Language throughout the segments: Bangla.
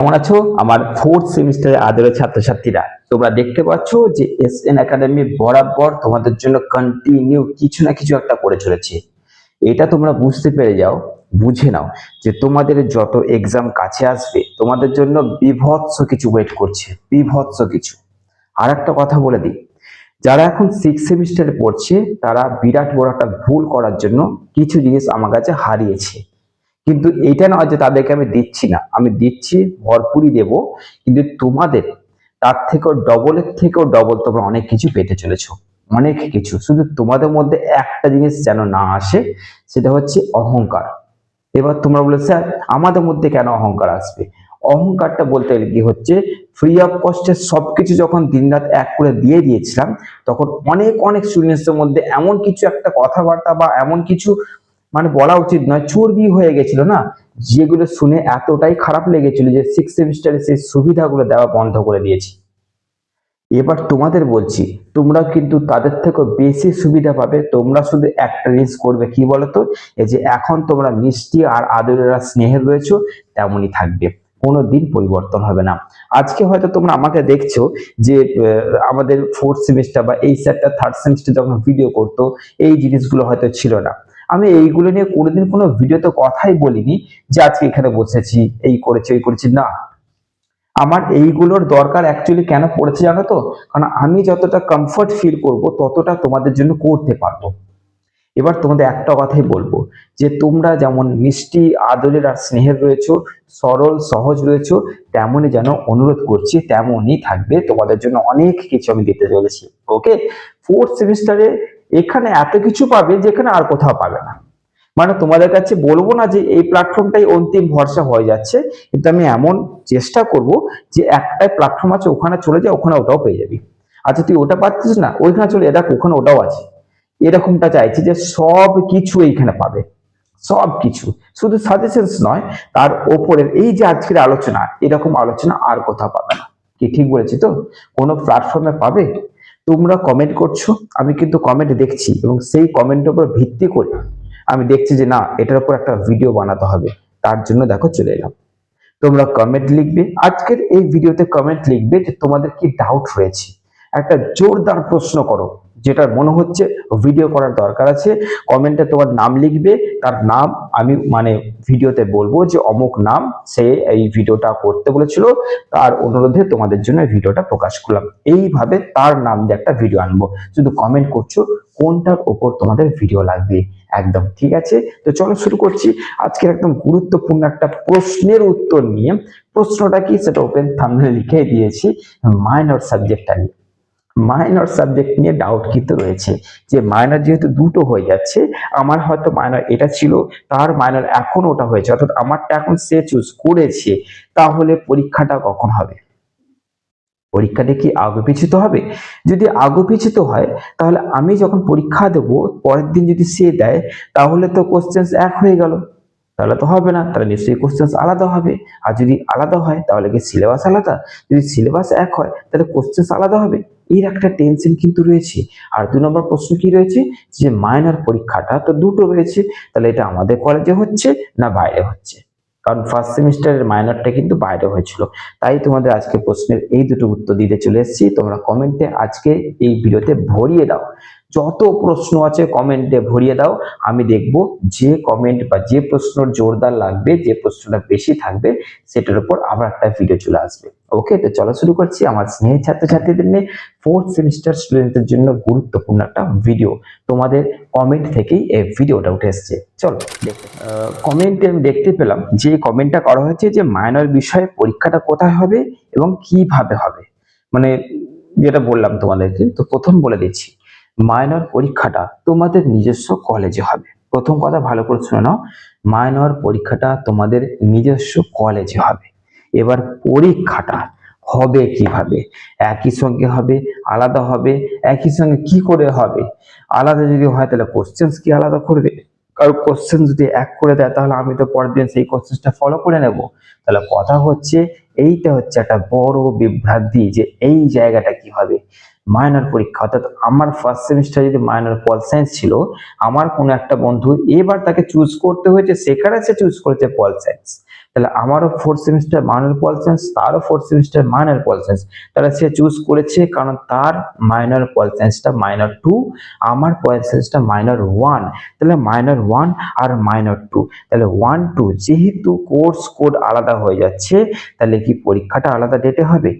কেমন আছো আমার ফোর্থ সেমিস্টারের আদরের ছাত্রছাত্রীরা? তোমরা দেখতে পাচ্ছ যে এসএন একাডেমি বরাবর তোমাদের জন্য কন্টিনিউ কিছু না কিছু একটা করে চলেছে। এটা তোমরা বুঝতে পেরে যাও, বুঝে নাও যে তোমাদের যত এক্সাম কাছে আসবে তোমাদের জন্য বিভৎস কিছু ওয়েট করছে, বিভৎস কিছু। আর একটা কথা বলে দিই, যারা এখন সিক্স সেমিস্টারে পড়ছে তারা বিরাট বড় একটা ভুল করার জন্য কিছু জিনিস আমার কাছে হারিয়েছে। কিন্তু এটা নয় যে তাদেরকে আমি দিচ্ছি না, আমি দিচ্ছি, ভরপুরই দেব। কিন্তু তোমাদের তার থেকেও ডবলের থেকেও ডবল তোমরা অনেক কিছু পেতে চলেছো, অনেক কিছু। শুধু তোমাদের মধ্যে একটা জিনিস যেন না আসে, সেটা হচ্ছে অহংকার। এবার তোমরা বলে স্যার আমাদের মধ্যে কেন অহংকার আসবে? অহংকারটা বলতে গেলে কি হচ্ছে, ফ্রি অফ কস্টে সবকিছু যখন দিনরাত এক করে দিয়ে দিয়েছিলাম, তখন অনেক অনেক স্টুডেন্টসদের মধ্যে এমন কিছু একটা কথাবার্তা বা এমন কিছু মানে বলা উচিত নয়, চর্বি হয়ে গেছিল না, যেগুলো শুনে এতটাই খারাপ লেগেছিল যে সিক্স সেমিস্টারে সেই সুবিধাগুলো দেওয়া বন্ধ করে দিয়েছি। এবার তোমাদের বলছি, তোমরা কিন্তু তাদের থেকে বেশি সুবিধা পাবে। তোমরা শুধু একটা জিনিস করবে, কি বলতো, এই যে এখন তোমরা মিষ্টি আর আদরের আর স্নেহের রয়েছো, তেমনই থাকবে, কোনোদিন পরিবর্তন হবে না। আজকে হয়তো তোমরা আমাকে দেখছো যে আমাদের ফোর্থ সেমিস্টার বা এই স্যারটা থার্ড সেমিস্টার যখন ভিডিও করতো, এই জিনিসগুলো হয়তো ছিল না। আমি এইগুলো নিয়ে কোনোদিন কোনো ভিডিওতে কথাই বলিনি যে আজকে এখানে বসেছি, এই করেছি ওই করেছি, না। আমার এইগুলোর দরকার অ্যাকচুয়ালি কেন পড়েছে জানো তো? কারণ আমি যতটা কমফর্ট ফিল করব ততটা তোমাদের জন্য করতে পারবো। এবার তোমাদের একটা কথাই বলবো, যে তোমরা যেমন মিষ্টি আদরের আর স্নেহের রয়েছো, সরল সহজ রয়েছো, তেমনই যেন অনুরোধ করছি তেমনই থাকবে। তোমাদের জন্য অনেক কিছু আমি দিতে চলেছি। ওকে, ফোর্থ সেমিস্টারে এখানে এত কিছু পাবে যেখানে আর কোথাও পাবে না। মানে তোমাদের কাছে বলবো না যে এই প্ল্যাটফর্মটাই অন্তিম ভরসা হয়ে যাচ্ছে, কিন্তু আমি এমন চেষ্টা করব যে একটাই প্ল্যাটফর্ম আছে, ওখানে চলে যা, ওখানে ওটাও পেয়ে যাবি। আচ্ছা তুই ওটা পাচ্ছিস না, ওইখানে চলে দেখ, ওখানে ওটাও আছে। এরকমটা চাইছি যে সব কিছু এইখানে পাবে, সব কিছু। শুধু সাজেশনস নয়, তার ওপরের এই যে আজকের আলোচনা, এরকম আলোচনা আর কোথাও পাবে না। কি ঠিক বলেছি তো? কোনো প্ল্যাটফর্মে পাবে? তোমরা কমেন্ট করছো, আমি কিন্তু কমেন্ট দেখছি, এবং সেই কমেন্টের উপর ভিত্তি করে আমি দেখছি যে না, এটার উপর একটা ভিডিও বানাতে হবে। তার জন্য দেখো চলে এলাম। তোমরা কমেন্ট লিখবে, আজকের এই ভিডিওতে কমেন্ট লিখবে যে তোমাদের কি ডাউট রয়েছে। একটা জোরদার প্রশ্ন করো, যেটা মনে হচ্ছে ভিডিও করার দরকার আছে। কমেন্টে তোমার নাম লিখবে, তার নাম আমি মানে ভিডিওতে বলবো যে অমুক নাম, সে এই ভিডিওটা করতে বলেছিল, তার অনুরোধে তোমাদের জন্য ভিডিওটা প্রকাশ করলাম। এইভাবে তার নাম দিয়ে একটা ভিডিও আনবো। শুধু কমেন্ট করছো কোনটার উপর তোমাদের ভিডিও লাগবে। একদম ঠিক আছে, তো চলো শুরু করছি আজকের একদম গুরুত্বপূর্ণ একটা প্রশ্নের উত্তর নিয়ে। প্রশ্নটা কি সেটা ওপেন থাম্বনেলে লিখে দিয়েছি, মাইনর সাবজেক্টটা নিয়ে। মাইনর সাবজেক্ট নিয়ে ডাউট কিন্তু রয়েছে, যে মাইনর যেহেতু দুটো হয়ে যাচ্ছে, আমার হয়তো মাইনর এটা ছিল, তার মাইনর এখন ওটা হয়েছে, অর্থাৎ আমারটা এখন সে চুজ করেছে, তাহলে পরীক্ষাটা কখন হবে? পরীক্ষাটা কি আগপিছিত হবে? যদি আগপিছিত হয়, তাহলে আমি যখন পরীক্ষা দেবো পরের দিন যদি সে দেয়, তাহলে তো কোশ্চেন এক হয়ে গেল। তাহলে তো হবে না, তাহলে নিশ্চয়ই কোশ্চেন আলাদা হবে। আর যদি আলাদা হয় তাহলে কি সিলেবাস আলাদা? যদি সিলেবাস এক হয় তাহলে কোশ্চেন আলাদা হবে। এর একটা টেনশন কিন্তু রয়েছে। আর 2 নম্বর প্রশ্ন কি রয়েছে, যে মাইনর পরীক্ষাটা তো দুটো রয়েছে, তাহলে এটা আমাদের কলেজে হচ্ছে না বাইরে হচ্ছে? কারণ ফার্স্ট সেমিস্টারের মাইনরটা কিন্তু বাইরে হয়েছিল। তাই তোমাদের আজকে প্রশ্নের এই দুটো উত্তর দিতে চলে এসেছি। তোমরা কমেন্টে আজকে এই ভিডিওতে ভরিয়ে দাও, যত প্রশ্ন আছে কমেন্টে ভরিয়ে দাও। আমি দেখব যে কমেন্ট বা যে প্রশ্নর জোরদার লাগবে, যে প্রশ্নটা বেশি থাকবে, সেটার উপর আবার একটা ভিডিও চলে আসবে। ওকে, তো চলো শুরু করছি আমার স্নেহের ছাত্রছাত্রীদের নিয়ে ফোর্থ সেমিস্টার স্টুডেন্টদের জন্য গুরুত্বপূর্ণ একটা ভিডিও। তোমাদের কমেন্ট থেকেই এই ভিডিওটা উঠে এসছে। চলো দেখতে। কমেন্টে আমি দেখতে পেলাম যে কমেন্টটা করা হয়েছে যে মাইনর বিষয়ে পরীক্ষাটা কোথায় হবে এবং কিভাবে হবে। মানে যেটা বললাম তোমাদেরকে, তো প্রথম বলে দিচ্ছি, মাইনর পরীক্ষাটা তোমাদের নিজস্ব কলেজে হবে। প্রথম কথা ভালো করে শুনে নাও, মাইনর পরীক্ষাটা তোমাদের নিজস্ব কলেজে হবে। এবার পরীক্ষাটা হবে কিভাবে? একই সঙ্গে হবে, আলাদা হবে? একই সঙ্গে কি করে হবে? আলাদা যদি হয় তাহলে কোশ্চেন্স কি আলাদা করবে? কারণ কোশ্চেন যদি এক করে দেয় তাহলে আমি তো পরের দিন সেই কোশ্চেনটা ফলো করে নেব। তাহলে কথা হচ্ছে, এইটা হচ্ছে একটা বড় বিভ্রান্তি যে এই জায়গাটা কি হবে। মাইনর পরীক্ষা, অর্থাৎ আমার ফার্স্ট সেমিস্টার যদি মাইনর পল সায়েন্স ছিল, আমার কোনো একটা বন্ধু এবার তাকে চুজ করতে হয়েছে, সেখানে সে চুজ করেছে পল সায়েন্স, তাহলে আমারও fourth semester minor pol science, তারও fourth semester minor pol science, তাহলে সে চুজ করেছে কারণ তার মাইনর পল সায়েন্সটা মাইনর 2, আমার পল সায়েন্সটা মাইনর 1, তাহলে মাইনর 1 আর মাইনর 2, তাহলে 1 2 যেহেতু কোর্স কোড আলাদা হয়ে যাচ্ছে, তাহলে কি পরীক্ষাটা আলাদা ডেটে হবে,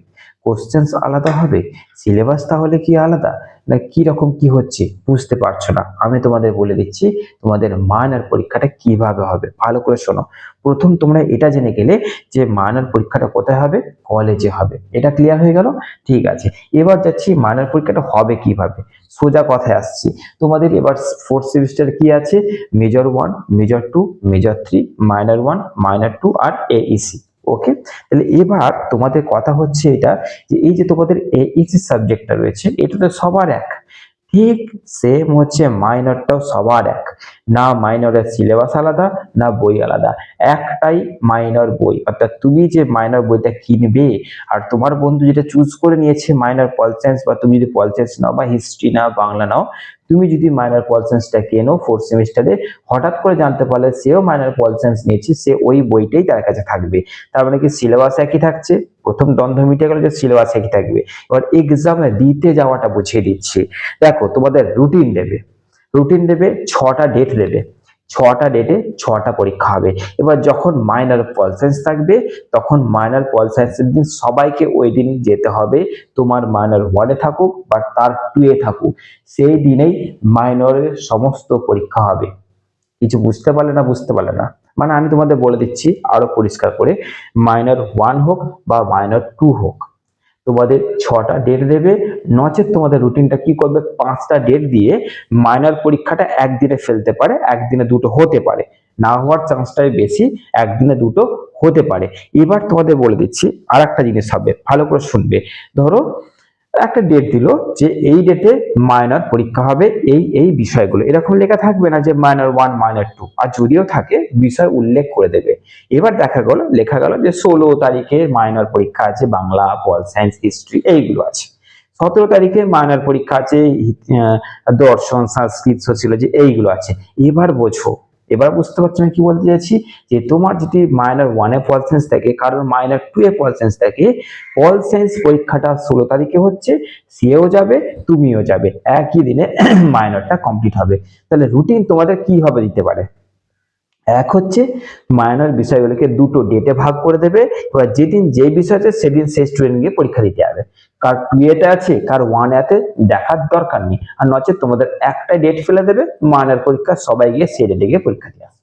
কোশ্চেন্স আলাদা হবে, সিলেবাস তাহলে কি আলাদা, না কি রকম কি হচ্ছে বুঝতে পারছো না? আমি তোমাদের বলে দিচ্ছি তোমাদের মাইনর পরীক্ষাটা কিভাবে হবে, ভালো করে শোনো। প্রথম তোমরা এটা জেনে গেলে যে মাইনর পরীক্ষাটা কোথায় হবে, কলেজে হবে, এটা ক্লিয়ার হয়ে গেল? ঠিক আছে, এবার যাচ্ছি মাইনর পরীক্ষাটা হবে কিভাবে, সোজা কথায় আসছি। তোমাদের এবার ফোর্থ সেমিস্টার কি আছে, major 1, major 2, major 3, minor 1, minor 2 আর এইসি। ওকে, তাহলে এবার তোমাদের কথা হচ্ছে এটা যে এই যে তোমাদের এইসি সাবজেক্টটা রয়েছে, এটা তো সবার এক, ঠিক সেম হচ্ছে মাইনরটাও সবার এক, না মাইনরের সিলেবাস আলাদা, না বই আলাদা, একটাই মাইনর বই। অর্থাৎ তুমি যে মাইনর বইটা কিনবে আর তোমার বন্ধু যেটা চুজ করে নিয়েছে মাইনর পল সায়েন্স, বা তুমি যদি পল সায়েন্স নাও বা হিস্ট্রি নাও বাংলা নাও, তুমি যদি মাইনর পল সায়েন্সটা কেনো ফোর্থ সেমিস্টারে, হঠাৎ করে জানতে পারলে সেও মাইনর পল সায়েন্স নিয়েছে, সে ওই বইটাই তার কাছে থাকবে। তার মানে কি সিলেবাস একই থাকছে, প্রথম দ্বন্দ্ব মিটে গেল যে সিলেবাস একই থাকবে। এবার এক্সামে দিতে যাওয়াটা বুঝিয়ে দিচ্ছি। দেখো তোমাদের রুটিন দেবে, রুটিন দেবে, 6টা ডেট দেবে, 6টা ডেটে 6টা পরীক্ষা হবে। এবার যখন মাইনর পল সায়েন্স থাকবে, তখন মাইনর পল সায়েন্সের দিন সবাইকে ওই দিন যেতে হবে, তোমার মাইনর 1-এ থাকুক বা তার 2-এ থাকুক, সেই দিনেই মাইনরের সমস্ত পরীক্ষা হবে। কিছু বুঝতে পারলে না? বুঝতে পারলে না মানে আমি তোমাদের বলে দিচ্ছি আরো পরিষ্কার করে, মাইনর 1 হোক বা মাইনর 2 হোক, তোমাদের 6টা ডেট দেবে, নচেত তোমাদের রুটিনটা কি করবে, 5টা ডেট দিয়ে মাইনর পরীক্ষাটা একদিনে ফেলতে পারে, একদিনে দুটো হতে পারে, না হওয়ার চান্সটাই বেশি, একদিনে দুটো হতে পারে। এবার তোমাদের বলে দিচ্ছি আর একটা জিনিস হবে, ভালো করে শুনবে। ধরো একটা ডেট দিল যে এই ডেটে মাইনর পরীক্ষা হবে, এই বিষয়গুলো, এরকম লেখা থাকবে না যে মাইনর 1 মাইনর 2, আর যদিও থাকে বিষয় উল্লেখ করে দেবে। এবার দেখা গেল লেখা গেল যে 16 তারিখে মাইনর পরীক্ষা আছে বাংলা, পল সায়েন্স, হিস্ট্রি, এইগুলো আছে। 17 তারিখে মাইনর পরীক্ষা আছে দর্শন, সংস্কৃত, সোশিয়োলজি, এইগুলো আছে। এবার বোঝো, এবার বুঝতে পারছো না কি বলতে চাইছি, যে তোমার যদি মাইনর 1-এ পল সায়েন্স থাকে, কারণ মাইনর 2-এ পল সায়েন্স থাকে, পল সায়েন্স পরীক্ষাটা 16 তারিখে হচ্ছে, সেও যাবে তুমিও যাবে, একই দিনে মাইনরটা কমপ্লিট হবে। তাহলে রুটিন তোমাদের কিভাবে দিতে পারে, এক হচ্ছে মাইনর বিষয়গুলোকে দুটো ডেটে ভাগ করে দেবে, এবার যেদিন যে বিষয় আছে সেদিন সেই স্টুডেন্ট গিয়ে পরীক্ষা দিতে হবে, কার 2-এতে আছে কার 1-এতে দেখার দরকার নেই, আর নচেত তোমাদের একটা ডেট ফেলে দেবে, মাইনর পরীক্ষা সবাই গিয়ে সেই ডেটে গিয়ে পরীক্ষা দিয়ে আসবে।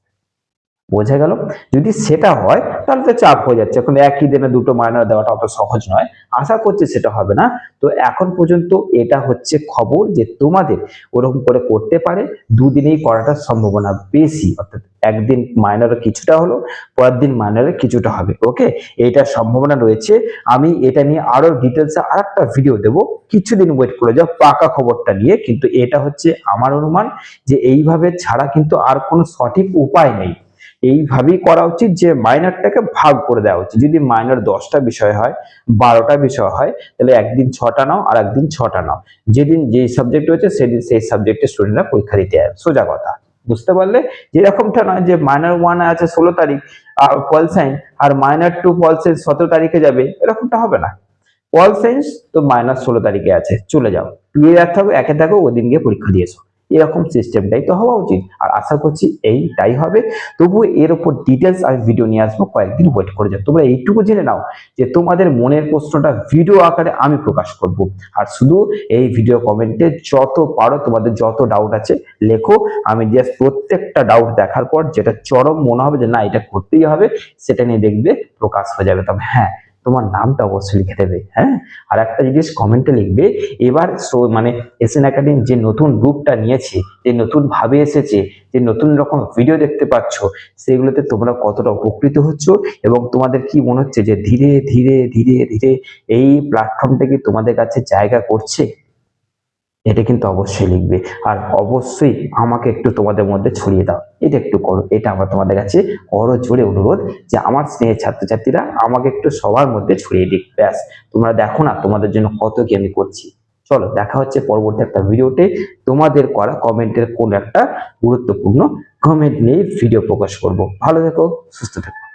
বোঝা গেল? যদি সেটা হয় তাহলে তো চাপ হয়ে যাচ্ছে, এখন একই দিনে দুটো মাইনর দেওয়াটা অত সহজ নয়, আশা করছি সেটা হবে না। তো এখন পর্যন্ত এটা হচ্ছে খবর যে তোমাদের ওরকম করে করতে পারে, দুদিনেই করাটার সম্ভাবনা বেশি, অর্থাৎ একদিন মাইনরের কিছুটা হলো, পরের দিন মাইনরের কিছুটা হবে। ওকে, এইটার সম্ভাবনা রয়েছে। আমি এটা নিয়ে আরো ডিটেলসে আরেকটা ভিডিও দেবো, কিছুদিন ওয়েট করে যাও পাকা খবরটা নিয়ে। কিন্তু এটা হচ্ছে আমার অনুমান যে এইভাবে ছাড়া কিন্তু আর কোনো সঠিক উপায় নেই, এইভাবেই করা উচিত যে মাইনরটাকে ভাগ করে দেওয়া উচিত। যদি মাইনর 10টা বিষয় হয়, 12টা বিষয় হয়, তাহলে একদিন 6টা নাও আর একদিন 6টা নাও, যেদিন যে সাবজেক্ট হয়েছে সেদিন সেই সাবজেক্টের স্টুডেন্টরা পরীক্ষা দিতে যাবে। সোজা কথা, বুঝতে পারলে? যেরকমটা নয় যে মাইনর 1 আছে 16 তারিখ পল সায়েন্স, আর মাইনর 2 পল সায়েন্স 17 তারিখে যাবে, এরকমটা হবে না। পল সায়েন্স তো মাইনাস 16 তারিখে আছে, চলে যাও, 2 এ থাকো, একে থাকো, ওদিন গিয়ে পরীক্ষা দিয়েছো, এরকম সিস্টেমটাই তো হওয়া উচিত। আর আশা করছি এইটাই হবে। তবু এর উপর ডিটেলস আমি ভিডিও নিয়ে আসবো, কয়েকদিন ওয়েট করে যাও। তোমরা এইটুকু জেনে নাও যে তোমাদের মনের প্রশ্নটা ভিডিও আকারে আমি প্রকাশ করব, আর শুধু এই ভিডিও কমেন্টে যত পারো তোমাদের যত ডাউট আছে লেখো, আমি জাস্ট প্রত্যেকটা ডাউট দেখার পর যেটা চরম মনে হবে যে না এটা করতেই হবে, সেটা নিয়ে দেখবে প্রকাশ হয়ে যাবে। তবে হ্যাঁ, তোমার নামটা অবশ্যই লিখে দেবে। হ্যাঁ, আর একটা জিনিস কমেন্টে লিখবে, এবার মানে এসএন একাডেমি যে নতুন রূপটা নিয়েছে, যে নতুন ভাবে এসেছে, যে নতুন রকম ভিডিও দেখতে পাচ্ছ, সেগুলোতে তোমরা কতটা উপকৃত হচ্ছ, এবং তোমাদের কি মনে হচ্ছে যে ধীরে ধীরে ধীরে ধীরে এই প্ল্যাটফর্মটা কি তোমাদের কাছে জায়গা করছে, এটা কিন্তু অবশ্যই লিখবে। আর অবশ্যই আমাকে একটু তোমাদের মধ্যে ছড়িয়ে দাও, এটা একটু করো, এটা আমার তোমাদের কাছে বড় জোরে অনুরোধ যে আমার স্নেহের ছাত্রছাত্রীরা আমাকে একটু সবার মধ্যে ছড়িয়ে দিক। ব্যাস, তোমরা দেখো না তোমাদের জন্য কত কি আমি করছি। চলো দেখা হচ্ছে পরবর্তী একটা ভিডিওতে। তোমাদের করা কমেন্টের কোন একটা গুরুত্বপূর্ণ কমেন্ট নিয়ে ভিডিও প্রকাশ করব। ভালো থেকো, সুস্থ থেকো।